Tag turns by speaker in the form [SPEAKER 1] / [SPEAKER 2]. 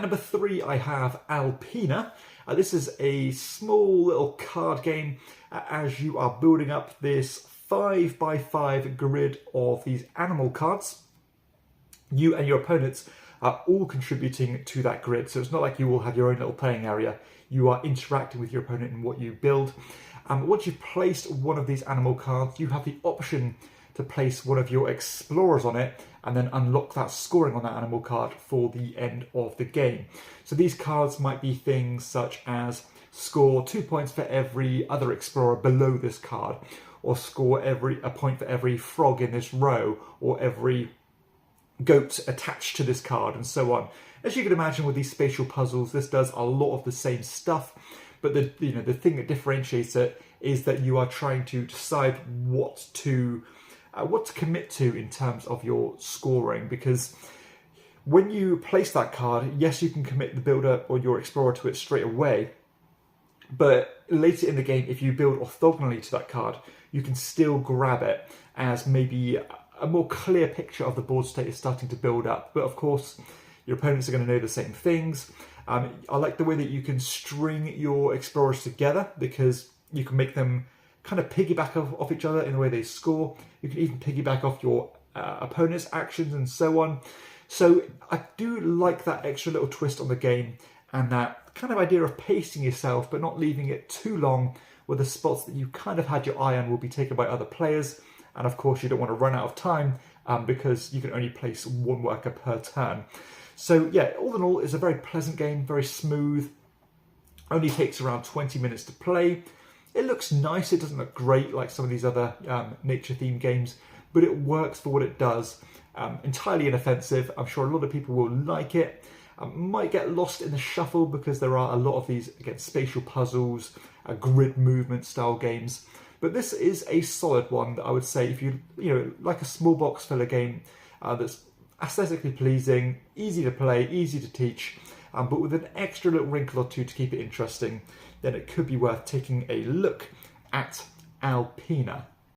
[SPEAKER 1] number 3, I have Alpina. This is a small little card game as you are building up this 5x5 grid of these animal cards. You and your opponents are all contributing to that grid, so it's not like you all have your own little playing area. You are interacting with your opponent in what you build. Once you've placed one of these animal cards, you have the option to place one of your explorers on it and then unlock that scoring on that animal card for the end of the game. So these cards might be things such as score 2 points for every other explorer below this card, or score a point for every frog in this row, or every goat attached to this card, and so on. As you can imagine with these spatial puzzles, this does a lot of the same stuff, but the thing that differentiates it is that you are trying to decide what to commit to in terms of your scoring, because when you place that card, yes, you can commit the builder or your explorer to it straight away, but later in the game, if you build orthogonally to that card, you can still grab it as maybe a more clear picture of the board state is starting to build up. But of course, your opponents are going to know the same things. I like the way that you can string your explorers together, because you can make them kind of piggyback off each other in the way they score. You can even piggyback off your opponent's actions and so on. So I do like that extra little twist on the game, and that kind of idea of pacing yourself but not leaving it too long, where the spots that you kind of had your eye on will be taken by other players. And of course you don't want to run out of time because you can only place one worker per turn. So yeah, all in all, it's a very pleasant game, very smooth. Only takes around 20 minutes to play. It looks nice. It doesn't look great like some of these other nature-themed games, but it works for what it does. Entirely inoffensive. I'm sure a lot of people will like it. Might get lost in the shuffle because there are a lot of these, again, spatial puzzles, grid movement style games. But this is a solid one that I would say if you like a small box filler game that's aesthetically pleasing, easy to play, easy to teach, but with an extra little wrinkle or two to keep it interesting, then it could be worth taking a look at Alpina.